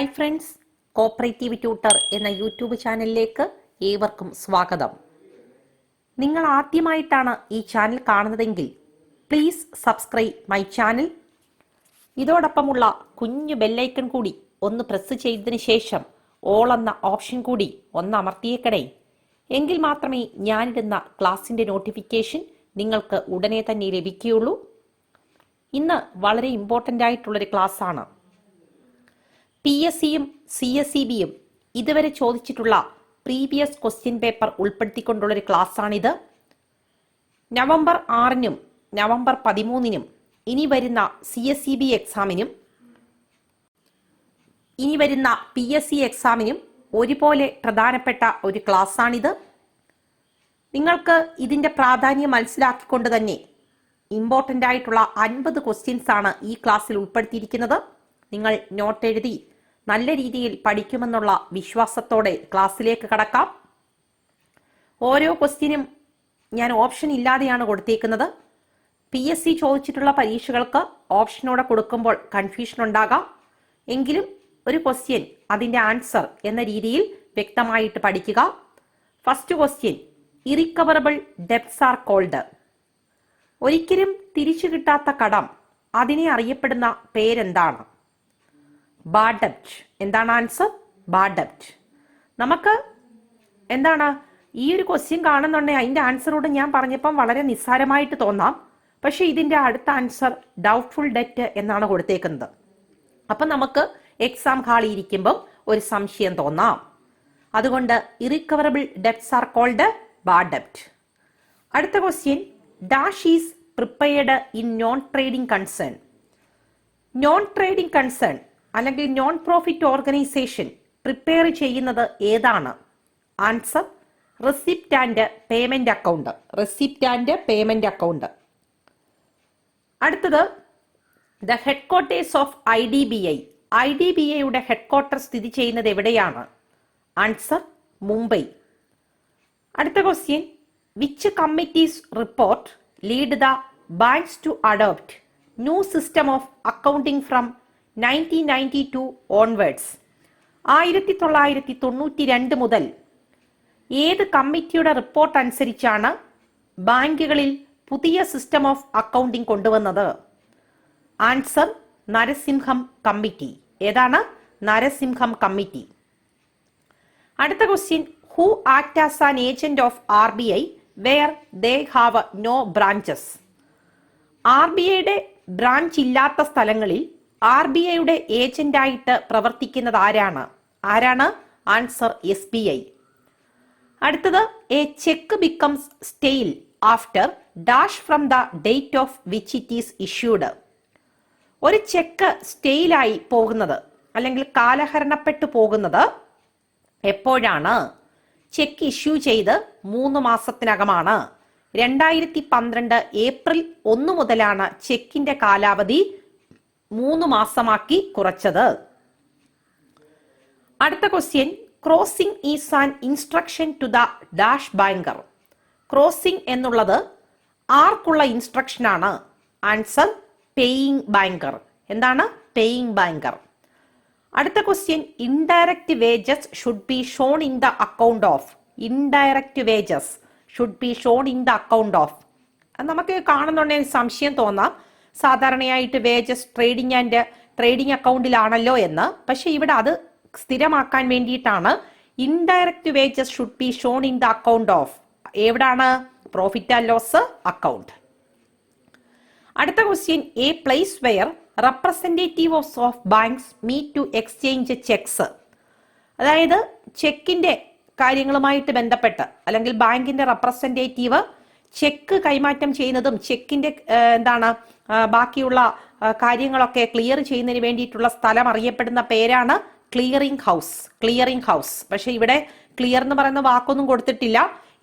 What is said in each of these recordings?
Hi friends, cooperative tutor എന്ന YouTube ചാനലിലേക്ക് ഏവർക്കും സ്വാഗതം. നിങ്ങൾ ആദ്യമായിട്ടാണ് ഈ ചാനൽ കാണുന്നതെങ്കിൽ പ്ലീസ് സബ്സ്ക്രൈബ് മൈ ചാനൽ. ഇതോടൊപ്പമുള്ള കുഞ്ഞു ബെല്ലൈക്കൺ കൂടി ഒന്ന് പ്രസ് ചെയ്തതിന് ശേഷം ഓൾ എന്ന ഓപ്ഷൻ കൂടി ഒന്ന് അമർത്തിയേക്കണേ. എങ്കിൽ മാത്രമേ ഞാനിടുന്ന ക്ലാസിൻ്റെ നോട്ടിഫിക്കേഷൻ നിങ്ങൾക്ക് ഉടനെ തന്നെ ലഭിക്കുകയുള്ളൂ. ഇന്ന് വളരെ ഇമ്പോർട്ടൻ്റ് ആയിട്ടുള്ളൊരു ക്ലാസ്സാണ്. PSCയും CSEBയും ഇതുവരെ ചോദിച്ചിട്ടുള്ള പ്രീവിയസ് ക്വസ്റ്റ്യൻ പേപ്പർ ഉൾപ്പെടുത്തിക്കൊണ്ടുള്ളൊരു ക്ലാസ്സാണിത്. നവംബർ 6-നും നവംബർ 13-നും ഇനി വരുന്ന CSEB എക്സാമിനും ഇനി വരുന്ന PSC എക്സാമിനും ഒരുപോലെ പ്രധാനപ്പെട്ട ഒരു ക്ലാസ്സാണിത്. നിങ്ങൾക്ക് ഇതിൻ്റെ പ്രാധാന്യം മനസ്സിലാക്കിക്കൊണ്ട് തന്നെ ഇമ്പോർട്ടൻ്റ് ആയിട്ടുള്ള 50 ക്വസ്റ്റ്യൻസ് ആണ് ഈ ക്ലാസ്സിൽ ഉൾപ്പെടുത്തിയിരിക്കുന്നത്. നിങ്ങൾ നോട്ട് എഴുതി നല്ല രീതിയിൽ പഠിക്കുമെന്നുള്ള വിശ്വാസത്തോടെ ക്ലാസ്സിലേക്ക് കടക്കാം. ഓരോ ക്വസ്റ്റ്യനും ഞാൻ ഓപ്ഷൻ ഇല്ലാതെയാണ് കൊടുത്തേക്കുന്നത്. PSC ചോദിച്ചിട്ടുള്ള പരീക്ഷകൾക്ക് ഓപ്ഷനോടെ കൊടുക്കുമ്പോൾ കൺഫ്യൂഷൻ ഉണ്ടാകാം. എങ്കിലും ഒരു ക്വസ്റ്റ്യൻ അതിൻ്റെ ആൻസർ എന്ന രീതിയിൽ വ്യക്തമായിട്ട് പഠിക്കുക. First question, irrecoverable debts are called. ഒരിക്കലും തിരിച്ചു കിട്ടാത്ത കടം, അതിനെ അറിയപ്പെടുന്ന പേരെന്താണ്? ബാഡ് ഡെപ്റ്റ്. എന്താണ് ആൻസർ? ബാഡ് ഡെപ്റ്റ്. നമുക്ക് എന്താണ് ഈ ഒരു ക്വസ്റ്റ്യൻ കാണുന്നുണ്ടെങ്കിൽ അതിൻ്റെ ആൻസറോട് ഞാൻ പറഞ്ഞപ്പം വളരെ നിസ്സാരമായിട്ട് തോന്നാം. പക്ഷേ ഇതിൻ്റെ അടുത്ത ആൻസർ ഡൗട്ട്ഫുൾ ഡെറ്റ് എന്നാണ് കൊടുത്തേക്കുന്നത്. അപ്പം നമുക്ക് എക്സാം ഹാളിൽ ഇരിക്കുമ്പം ഒരു സംശയം തോന്നാം. അതുകൊണ്ട് irrecoverable debts are called bad ഡെപ്റ്റ്. അടുത്ത question, dash is prepared in non trading concern. Non trading concern അല്ലെങ്കിൽ നോൺ പ്രോഫിറ്റ് ഓർഗനൈസേഷൻ പ്രിപ്പയർ ചെയ്യുന്നത് ഏതാണ്? Answer receipt and payment account. Receipt and payment account. അടുത്തത്, the head quarters of IDBI. IDBIയുടെ head quarter സ്ഥിതി ചെയ്യുന്നത് എവിടെയാണ്? Answer Mumbai. അടുത്ത question, which committees report lead the banks to adopt new system of accounting from 1992 onwards. 1992 മുതൽ ഏത് കമ്മിറ്റിയുടെ report അനുസരിച്ചാണ് ബാങ്കുകളിൽ പുതിയ സിസ്റ്റം ഓഫ് അക്കൗണ്ടിംഗ് കൊണ്ടുവന്നത്? Answer Narasimham committee. ഏതാണ്? നരസിംഹം കമ്മിറ്റി. അടുത്ത question, who act as an agent of RBI where they have no branches. RBIയുടെ ബ്രാഞ്ച് ഇല്ലാത്ത സ്ഥലങ്ങളിൽ RBIയുടെ ഏജന്റായിട്ട് പ്രവർത്തിക്കുന്നത് ആരാണ്? Answer SBI. അടുത്തത്, a cheque becomes stale after dash from the date of which it is issued. ഒരു ചെക്ക് സ്റ്റെയിലായി പോകുന്നത് അല്ലെങ്കിൽ കാലഹരണപ്പെട്ടു പോകുന്നത് എപ്പോഴാണ്? ചെക്ക് ഇഷ്യൂ ചെയ്ത് 3 മാസത്തിനകമാണ്. 2012 ഏപ്രിൽ 1 മുതലാണ് ചെക്കിന്റെ കാലാവധി 3 മാസമാക്കി കുറച്ചത്. അടുത്ത question, crossing is an instruction to the dash banker. Crossing എന്നുള്ളത് ആർക്കുള്ള ഇൻസ്ട്രക്ഷൻ ആണ്? Answer paying banker. എന്താണ്? Paying banker. അടുത്ത question, indirect wages should be shown in the account of. Indirect wages should be shown in the account of. നമുക്ക് കാണുന്നുണ്ടെങ്കിൽ സംശയം തോന്നാം, സാധാരണയായിട്ട് വേജസ് ട്രേഡിംഗ് അക്കൗണ്ടിലാണല്ലോ എന്ന്. പക്ഷെ ഇവിടെ അത് സ്ഥിരമാക്കാൻ വേണ്ടിയിട്ടാണ് indirect wages should be shown in the account of. എവിടാണ്? Profit and loss account. അടുത്ത question, a place where representatives of banks meet to exchange cheques. അതായത് ചെക്കിന്റെ കാര്യങ്ങളുമായിട്ട് ബന്ധപ്പെട്ട് അല്ലെങ്കിൽ ബാങ്കിന്റെ റെപ്രസെന്റേറ്റീവ് ചെക്ക് കൈമാറ്റം ചെയ്യുന്നതും ചെക്കിന്റെ ബാക്കിയുള്ള കാര്യങ്ങളൊക്കെ ക്ലിയർ ചെയ്യുന്നതിന് വേണ്ടിയിട്ടുള്ള സ്ഥലം അറിയപ്പെടുന്ന പേരാണ് ക്ലിയറിംഗ് ഹൗസ്. Clearing house. പക്ഷെ ഇവിടെ ക്ലിയർ എന്ന് പറയുന്ന വാക്കൊന്നും കൊടുത്തിട്ടില്ല.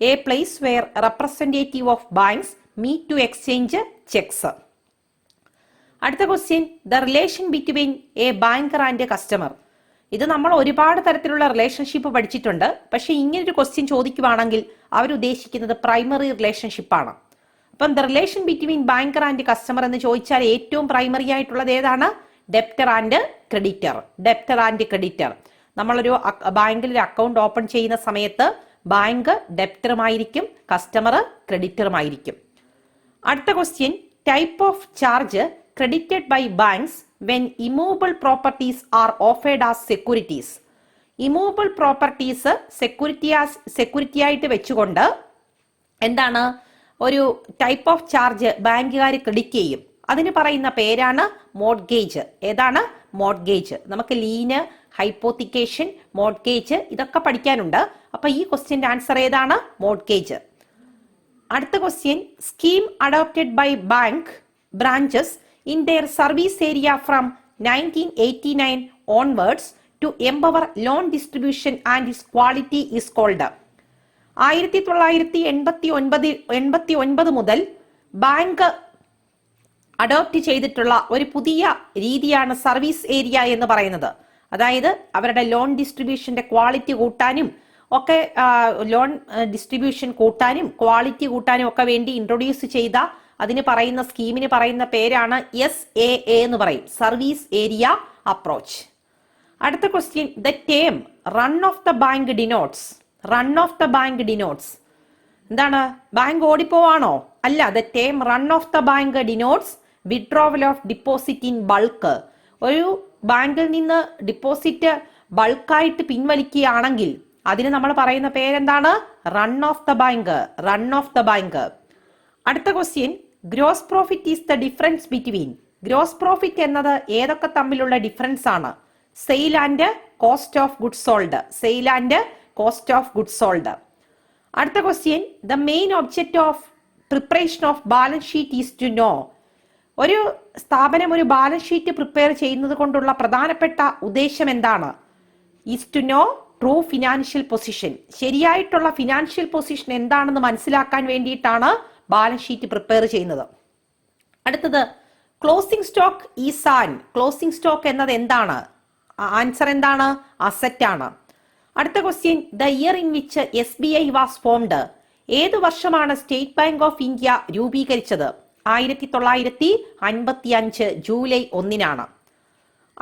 A place where representative of banks meet to exchange cheques. അടുത്ത question, the relation between a banker and customer. ഇത് നമ്മൾ ഒരുപാട് തരത്തിലുള്ള റിലേഷൻഷിപ്പ് പഠിച്ചിട്ടുണ്ട്. പക്ഷെ ഇങ്ങനൊരു ക്വസ്റ്റ്യൻ ചോദിക്കുവാണെങ്കിൽ അവരുദ്ദേശിക്കുന്നത് പ്രൈമറി റിലേഷൻഷിപ്പാണ്. അപ്പം the relation between banker and customer എന്ന് ചോദിച്ചാൽ ഏറ്റവും പ്രൈമറി ആയിട്ടുള്ളത് ഏതാണ്? Debtor and creditor. Debtor and creditor. നമ്മളൊരു ബാങ്കിൽ ഒരു അക്കൗണ്ട് ഓപ്പൺ ചെയ്യുന്ന സമയത്ത് ബാങ്ക് ഡെപ്റ്ററുമായിരിക്കും, കസ്റ്റമർ ക്രെഡിറ്ററുമായിരിക്കും. അടുത്ത question, type of charge credited by banks when immovable properties are offered as securities. Immovable properties security ആയിട്ട് വെച്ചുകൊണ്ട് എന്താണ് ഒരു ടൈപ്പ് ഓഫ് ചാർജ് ബാങ്കുകാർ ക്രെഡിറ്റ് ചെയ്യും. അതിന് പറയുന്ന പേരാണ് മോർഗേജ്. ഏതാണ്? മോർഗേജ്. നമുക്ക് ലീന്, ഹൈപ്പോത്തിക്കേഷൻ, മോർഗേജ് ഇതൊക്കെ പഠിക്കാനുണ്ട്. അപ്പൊ ഈ ക്വസ്റ്റ്യന്റെ ആൻസർ ഏതാണ്? മോർഗേജ്. അടുത്ത question, scheme adopted by bank branches in their service area from 1989 onwards to empower loan distribution and its quality is called. 1989 മുതൽ ബാങ്ക് അഡോപ്റ്റ് ചെയ്തിട്ടുള്ള ഒരു പുതിയ രീതിയാണ് സർവീസ് ഏരിയ എന്ന് പറയുന്നത്. അതായത് അവരുടെ ലോൺ ഡിസ്ട്രിബ്യൂഷന്റെ ക്വാളിറ്റി കൂട്ടാനും ഒക്കെ ലോൺ ഡിസ്ട്രിബ്യൂഷൻ കൂട്ടാനും ക്വാളിറ്റി കൂട്ടാനും ഒക്കെ വേണ്ടി ഇൻട്രൊഡ്യൂസ് ചെയ്ത അതിന് പറയുന്ന സ്കീമിന് പറയുന്ന പേരാണ് SAA എന്ന് പറയും, സർവീസ് ഏരിയ അപ്രോച്ച്. അടുത്ത question, the term run of the bank denotes. Run of the bank denotes എന്താണ്? ബാങ്ക് ഓടിപ്പോവാണോ? അല്ല. The term run of the bank denotes withdrawal of deposit in bulk. ഒരു ബാങ്കിൽ നിന്ന് ഡിപ്പോസിറ്റ് ബൾക്കായിട്ട് പിൻവലിക്കുകയാണെങ്കിൽ അതിന് നമ്മൾ പറയുന്ന പേരെന്താണ്? Run of the bank. Run of the bank. അടുത്ത question, gross profit is the difference between. Gross profit എന്നത് ഏതൊക്കെ തമ്മിലുള്ള ഡിഫറൻസ് ആണ്? Sale and cost of goods sold. Sale and cost of goods sold. അടുത്ത question, the main object of preparation of balance sheet is to know. ഒരു സ്ഥാപനം ഒരു balance sheet prepare ചെയ്യുന്നത് കൊണ്ടുള്ള പ്രധാനപ്പെട്ട ഉദ്ദേശം എന്താണ്? Is to know true financial position. ശരിയായിട്ടുള്ള ഫിനാൻഷ്യൽ പൊസിഷൻ എന്താണെന്ന് മനസ്സിലാക്കാൻ വേണ്ടിയിട്ടാണ് ബാലൻസ് ഷീറ്റ് പ്രിപ്പയർ ചെയ്യുന്നത്. അടുത്തത്, closing stock is an. Closing stock എന്നത് എന്താണ്? ആൻസർ എന്താണ്? അസറ്റ് ആണ്. അടുത്ത question, the year in which SBI was formed. ഏത് വർഷമാണ് സ്റ്റേറ്റ് ബാങ്ക് ഓഫ് ഇന്ത്യ രൂപീകരിച്ചത്? 1955 ജൂലൈ 1.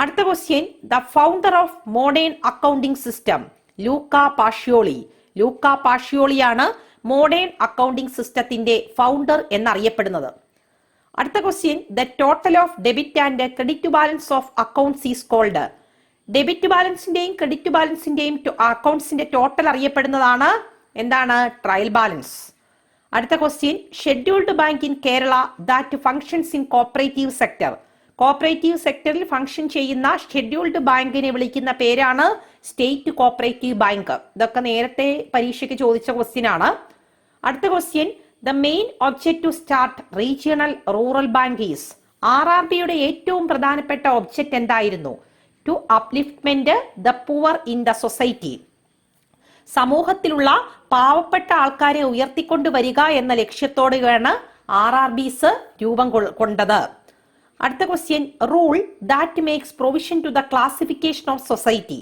അടുത്ത question, the founder of modern accounting system. Luca Pacioli. Luca പാഷ്യോളിയാണ് മോഡേൺ അക്കൗണ്ടിംഗ് സിസ്റ്റത്തിന്റെ ഫൗണ്ടർ എന്നറിയപ്പെടുന്നത്. അടുത്ത question, the total of debit and credit balance of accounts is called. Debit ബാലൻസിന്റെയും credit ബാലൻസിന്റെയും അക്കൗണ്ട്സിന്റെ total അറിയപ്പെടുന്നതാണ് എന്താണ്? Trial balance. അടുത്ത question, scheduled bank in Kerala that functions in cooperative sector. Cooperative സെക്ടറിൽ ഫംഗ്ഷൻ ചെയ്യുന്ന ഷെഡ്യൂൾഡ് ബാങ്കിനെ വിളിക്കുന്ന പേരാണ് സ്റ്റേറ്റ് കോപ്പറേറ്റീവ് ബാങ്ക്. ഇതൊക്കെ നേരത്തെ പരീക്ഷയ്ക്ക് ചോദിച്ച ക്വസ്റ്റ്യൻ ആണ്. അടുത്ത question, the main object to start regional rural bank is. RRBയുടെ ഏറ്റവും പ്രധാനപ്പെട്ട ഒബ്ജക്റ്റ് എന്തായിരുന്നു? To upliftment the poor in the society. സമൂഹത്തിലുള്ള പാവപ്പെട്ട ആൾക്കാരെ ഉയർത്തിക്കൊണ്ടുവരിക എന്ന ലക്ഷ്യത്തോടെയാണ് RRBs രൂപം കൊണ്ടത്. അടുത്ത question, rule that makes provision to the classification of society.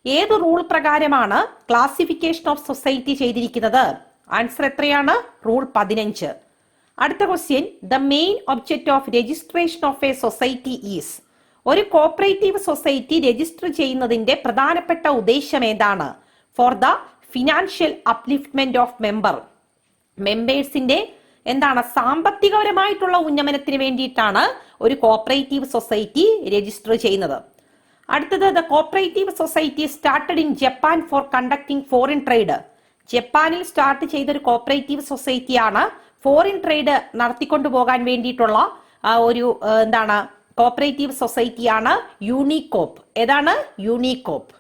ഏത് റൂൾ പ്രകാരമാണ് ക്ലാസിഫിക്കേഷൻ ഓഫ് സൊസൈറ്റി ചെയ്തിരിക്കുന്നത്? ആൻസർ എത്രയാണ്? റൂൾ 15. അടുത്ത question, the main object of registration of a society is. ഒരു കോപ്പറേറ്റീവ് സൊസൈറ്റി രജിസ്റ്റർ ചെയ്യുന്നതിന്റെ പ്രധാനപ്പെട്ട ഉദ്ദേശം ഏതാണ്? For the financial upliftment of മെമ്പേഴ്സിന്റെ എന്താണ്? സാമ്പത്തികപരമായിട്ടുള്ള ഉന്നമനത്തിന് വേണ്ടിയിട്ടാണ് ഒരു കോപ്പറേറ്റീവ് സൊസൈറ്റി രജിസ്റ്റർ ചെയ്യുന്നത്. അടുത്തത്, the cooperative society started in Japan for conducting foreign trade. ജപ്പാനിൽ സ്റ്റാർട്ട് ചെയ്ത ഒരു കോപ്പറേറ്റീവ് സൊസൈറ്റിയാണ് ഫോറിൻ ട്രേഡ് നടത്തിക്കൊണ്ടു പോകാൻ വേണ്ടിയിട്ടുള്ള ഒരു എന്താണ് കോപ്പറേറ്റീവ് സൊസൈറ്റിയാണ് യൂണികോപ്പ്. ഏതാണ്? യൂണികോപ്പ്.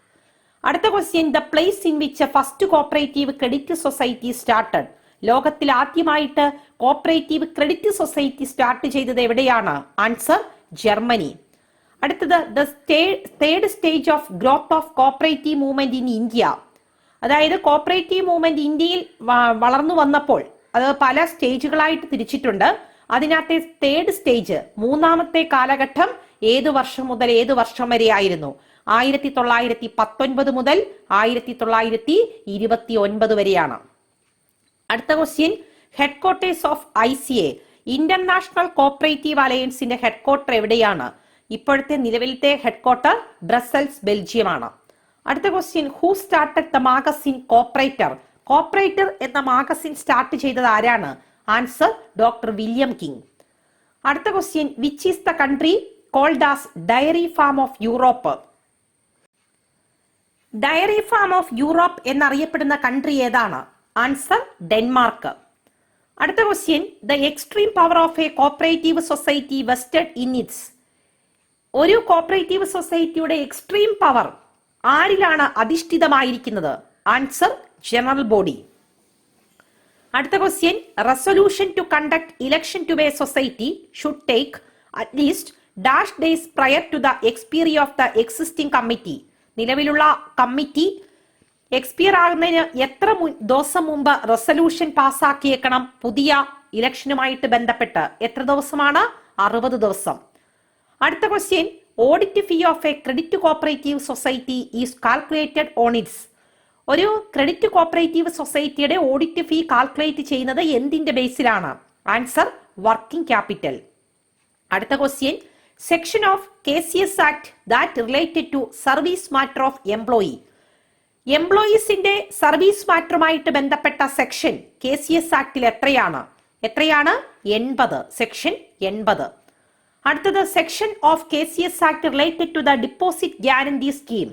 അടുത്ത question, the place in which first cooperative credit society started. ലോകത്തിൽ ആദ്യമായിട്ട് കോപ്പറേറ്റീവ് ക്രെഡിറ്റ് സൊസൈറ്റി സ്റ്റാർട്ട് ചെയ്തത് എവിടെയാണ്? Answer Germany. അടുത്തത്, the third stage of growth of cooperative movement in India. അതായത് കോപ്പറേറ്റീവ് മൂവ്മെന്റ് ഇന്ത്യയിൽ വളർന്നു വന്നപ്പോൾ അത് പല സ്റ്റേജുകളായിട്ട് തിരിച്ചിട്ടുണ്ട്. അതിനകത്തെ തേർഡ് സ്റ്റേജ്, മൂന്നാമത്തെ കാലഘട്ടം ഏത് വർഷം മുതൽ ഏത് വർഷം വരെ ആയിരുന്നു? 1919 മുതൽ 1929 വരെയാണ്. അടുത്ത question, headquarters of ICA international cooperative അലയൻസിന്റെ ഹെഡ്ക്വാർട്ടർ എവിടെയാണ്? ഇപ്പോഴത്തെ നിലവിലത്തെ ഹെഡ്ക്വാർട്ടർ ബ്രസൽസ്, ബെൽജിയമാണ്. അടുത്ത question, who started the magazine cooperator? Cooperator എന്ന മാഗസിൻ സ്റ്റാർട്ട് ചെയ്തത് ആരാണ്? Answer doctor William King. അടുത്ത question, which is the country called as dairy farm of Europe? Dairy farm of Europe എന്നറിയപ്പെടുന്ന കൺട്രി ഏതാണ്? Answer Denmark. അടുത്ത question, the extreme power of a cooperative society vested in its? ഒരു cooperative സൊസൈറ്റിയുടെ extreme power ആരിലാണ് അധിഷ്ഠിതമായിരിക്കുന്നത്? Answer general body. അടുത്ത question, resolution to conduct election to a society should take at least dash days prior to the expiry of the existing committee? നിലവിലുള്ള committee expire ആകുന്നതിന് എത്ര ദിവസം മുമ്പ് റെസൊല്യൂഷൻ പാസ്സാക്കിയേക്കണം? പുതിയ ഇലക്ഷനുമായിട്ട് ബന്ധപ്പെട്ട് എത്ര ദിവസമാണ്? 60 ദിവസം. അടുത്ത question, audit fee of a credit cooperative society is calculated on its? ഒരു ക്രെഡിറ്റ് കോപ്പറേറ്റീവ് സൊസൈറ്റിയുടെ ഓഡിറ്റ് ഫീ കാൽക്കുലേറ്റ് ചെയ്യുന്നത് എന്തിന്റെ ബേസിലാണ്? Answer working capital. അടുത്ത question, section of KCS act that related to service matter of employee? എംപ്ലോയീസിന്റെ service മാറ്ററുമായിട്ട് ബന്ധപ്പെട്ട section KCS ആക്ടിൽ എത്രയാണ്? 80. സെക്ഷൻ 80. അടുത്തത്, section of KCS act related to the deposit guarantee scheme?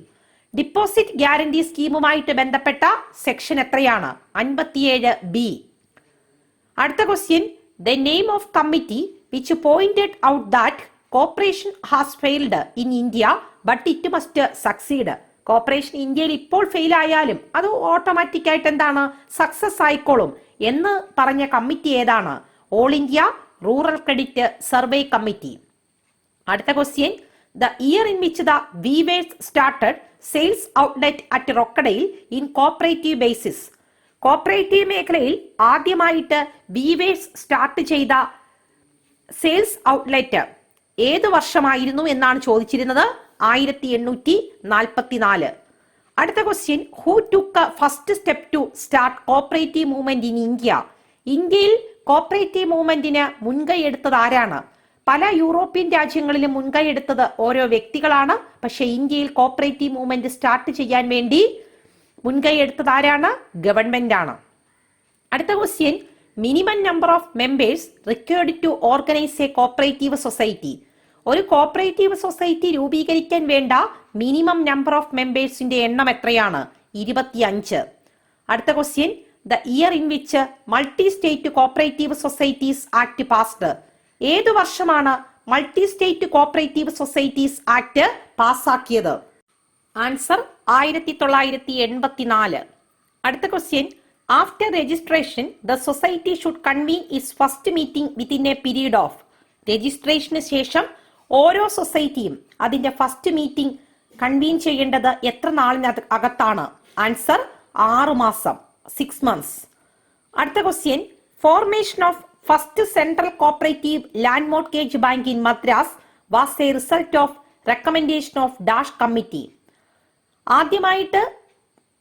Deposit guarantee സ്കീമുമായിട്ട് ബന്ധപ്പെട്ട section എത്രയാണ്? 57B. അടുത്ത question, the name of committee which pointed out that corporation has failed in India but it must succeed? Corporation ഇന്ത്യയിൽ ഇപ്പോൾ fail ആയാലും അത് automatic ആയിട്ട് എന്താണ്, സക്സസ് ആയിക്കോളും എന്ന് പറഞ്ഞ കമ്മിറ്റി ഏതാണ്? All India rural credit survey committee. അടുത്ത question, the year in which the weavers started sales outlet at റൊക്കഡയിൽ ഇൻ കോപ്പറേറ്റീവ് ബേസിസ്? കോപ്പറേറ്റീവ് മേഖലയിൽ ആദ്യമായിട്ട് വീവേഴ്സ് സ്റ്റാർട്ട് ചെയ്ത സെയിൽസ് ഔട്ട്ലെറ്റ് ഏത് വർഷമായിരുന്നു എന്നാണ് ചോദിച്ചിരുന്നത്? 1844. അടുത്ത question, who took first step to start cooperative movement in India? ഇന്ത്യയിൽ കോപ്പറേറ്റീവ് മൂവ്മെന്റിന് മുൻകൈ എടുത്തത് ആരാണ്? പല യൂറോപ്യൻ രാജ്യങ്ങളിലും മുൻകൈ എടുത്തത് ഓരോ വ്യക്തികളാണ്. പക്ഷെ ഇന്ത്യയിൽ കോപ്പറേറ്റീവ് മൂവ്മെന്റ് സ്റ്റാർട്ട് ചെയ്യാൻ വേണ്ടി മുൻകൈ എടുത്തത് ആരാണ്? ഗവൺമെന്റ് ആണ്. അടുത്ത question, minimum number of members required to organise a cooperative society? ഒരു കോപ്പറേറ്റീവ് സൊസൈറ്റി രൂപീകരിക്കാൻ വേണ്ട മിനിമം നമ്പർ ഓഫ് മെമ്പേഴ്സിന്റെ എണ്ണം എത്രയാണ്? 25. അടുത്ത question, the year in which multi state cooperative societies act passed? ഏതു വർഷമാണ് multi state cooperative societies act പാസ്സാക്കിയത്? Answer 1984. അടുത്ത question, after registration the society should convene its first meeting within a period of? രജിസ്ട്രേഷന് ശേഷം ഓരോ സൊസൈറ്റിയും അതിന്റെ first meeting convene ചെയ്യേണ്ടത് എത്ര നാളിനകത്താണ്? ആൻസർ 6 മാസം, 6 months. അടുത്ത question, formation of first central cooperative land mortgage bank in Madras was a result of recommendation of dash committee? ആദ്യമായിട്ട്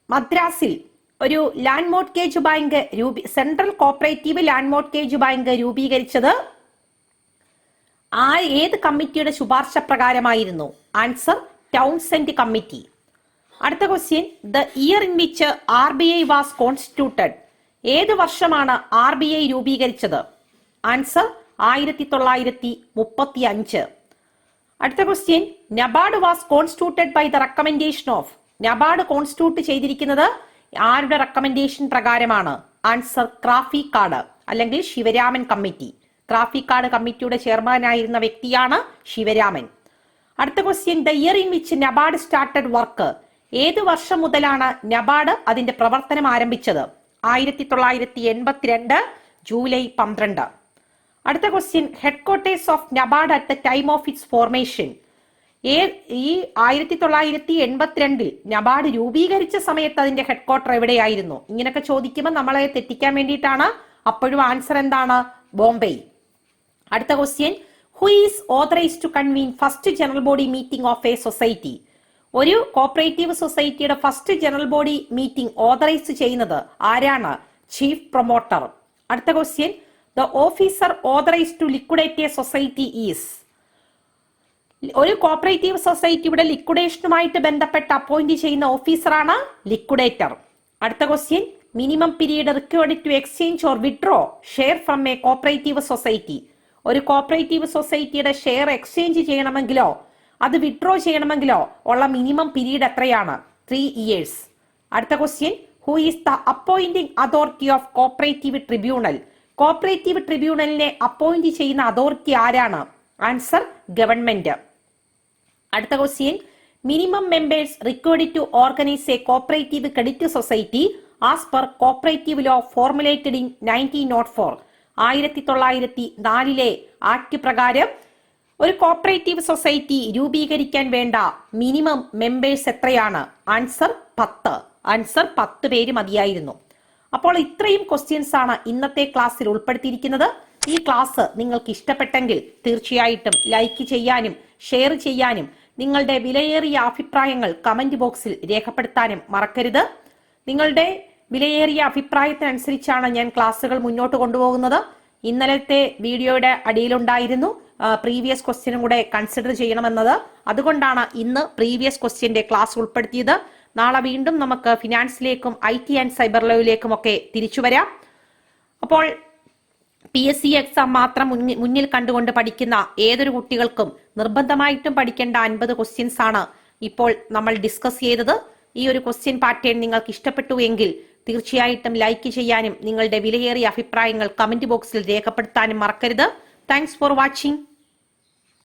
മദ്രാസിൽ ഒരു land mortgage bank central cooperative land mortgage bank രൂപീകരിച്ചത് ഏത് കമ്മിറ്റിയുടെ ശുപാർശ പ്രകാരമായിരുന്നു? Answer Townsend committee. അടുത്ത question, the year in which RBI was constituted? ഏത് വർഷമാണ് RBI രൂപീകരിച്ചത്? ആൻസർ 1935. അടുത്ത question, NABARD was constituted by the recommendation of? NABARD constitute ചെയ്തിരിക്കുന്നത് ആരുടെ റെക്കമെൻഡേഷൻ പ്രകാരമാണ്? ആൻസർ ക്രാഫിക്കാർഡ് അല്ലെങ്കിൽ ശിവരാമൻ കമ്മിറ്റി. ക്രാഫിക്കാർഡ് കമ്മിറ്റിയുടെ ചെയർമാനായിരുന്ന വ്യക്തിയാണ് ശിവരാമൻ. അടുത്ത question, the year in which NABARD started work? ഏത് വർഷം മുതലാണ് നബാർഡ് അതിന്റെ പ്രവർത്തനം ആരംഭിച്ചത്? 1982 ജൂലൈ 12. അടുത്ത question, headquarters of NABARD at the time of its formation? ഈ 1982 നബാർഡ് രൂപീകരിച്ച സമയത്ത് അതിന്റെ ഹെഡ്ക്വാർട്ടർ എവിടെയായിരുന്നു? ഇങ്ങനെയൊക്കെ ചോദിക്കുമ്പോൾ നമ്മളെ തെറ്റിക്കാൻ വേണ്ടിയിട്ടാണ്. അപ്പോഴും ആൻസർ എന്താണ്? ബോംബെ. അടുത്ത question, who is authorized to convene first general body meeting of a society? ഒരു കോപ്പറേറ്റീവ് സൊസൈറ്റിയുടെ first general body meeting authorize ചെയ്യുന്നത് ആരാണ്? Chief promoter. അടുത്ത question, the officer authorized to liquidate a society is? ഒരു cooperative സൊസൈറ്റിയുടെ ലിക്വിഡേഷനുമായിട്ട് ബന്ധപ്പെട്ട് appoint ചെയ്യുന്ന ഓഫീസറാണ് ലിക്വിഡേറ്റർ. അടുത്ത question, minimum period required to exchange or withdraw share from a cooperative society. ഒരു കോപ്പറേറ്റീവ് സൊസൈറ്റിയുടെ ഷെയർ എക്സ്ചേഞ്ച് ചെയ്യണമെങ്കിലോ അത് വിഡ്രോ ചെയ്യണമെങ്കിലോ ഉള്ള മിനിമം പീരീഡ് എത്രയാണ്? 3 years. അടുത്ത question, who is the appointing authority of cooperative tribunal. Cooperative ട്രിബ്യൂണലിനെ appoint ചെയ്യുന്ന authority ആരാണ്? Answer, government. അടുത്ത question, minimum members required to organise a cooperative credit society as per cooperative law formulated in 1904. 1904 act പ്രകാരം ഒരു cooperative society രൂപീകരിക്കാൻ വേണ്ട minimum members എത്രയാണ്? Answer 10. Answer 10 പേര് മതിയായിരുന്നു. അപ്പോൾ ഇത്രയും ക്വസ്റ്റ്യൻസ് ആണ് ഇന്നത്തെ ക്ലാസ്സിൽ ഉൾപ്പെടുത്തിയിരിക്കുന്നത്. ഈ ക്ലാസ് നിങ്ങൾക്ക് ഇഷ്ടപ്പെട്ടെങ്കിൽ തീർച്ചയായിട്ടും ലൈക്ക് ചെയ്യാനും ഷെയർ ചെയ്യാനും നിങ്ങളുടെ വിലയേറിയ അഭിപ്രായങ്ങൾ കമന്റ് ബോക്സിൽ രേഖപ്പെടുത്താനും മറക്കരുത്. നിങ്ങളുടെ വിലയേറിയ അഭിപ്രായത്തിനനുസരിച്ചാണ് ഞാൻ ക്ലാസ്സുകൾ മുന്നോട്ട് കൊണ്ടുപോകുന്നത്. ഇന്നലത്തെ വീഡിയോയുടെ അടിയിലുണ്ടായിരുന്നു പ്രീവിയസ് ക്വസ്റ്റ്യനും കൂടെ കൺസിഡർ ചെയ്യണമെന്നത്. അതുകൊണ്ടാണ് ഇന്ന് പ്രീവിയസ് ക്വസ്റ്റ്യന്റെ ക്ലാസ് ഉൾപ്പെടുത്തിയത്. നാളെ വീണ്ടും നമുക്ക് ഫിനാൻസിലേക്കും IT ആൻഡ് സൈബർ ലോയിലേക്കും ഒക്കെ തിരിച്ചു വരാം. അപ്പോൾ PSC എക്സാം മാത്രം മുന്നിൽ കണ്ടുകൊണ്ട് പഠിക്കുന്ന ഏതൊരു കുട്ടികൾക്കും നിർബന്ധമായിട്ടും പഠിക്കേണ്ട 50 ക്വസ്റ്റ്യൻസ് ആണ് ഇപ്പോൾ നമ്മൾ ഡിസ്കസ് ചെയ്തത്. ഈ ഒരു ക്വസ്റ്റ്യൻ പാറ്റേൺ നിങ്ങൾക്ക് ഇഷ്ടപ്പെട്ടു എങ്കിൽ തീർച്ചയായിട്ടും ലൈക്ക് ചെയ്യാനും നിങ്ങളുടെ വിലയേറിയ അഭിപ്രായങ്ങൾ കമന്റ് ബോക്സിൽ രേഖപ്പെടുത്താനും മറക്കരുത്. Thanks for watching.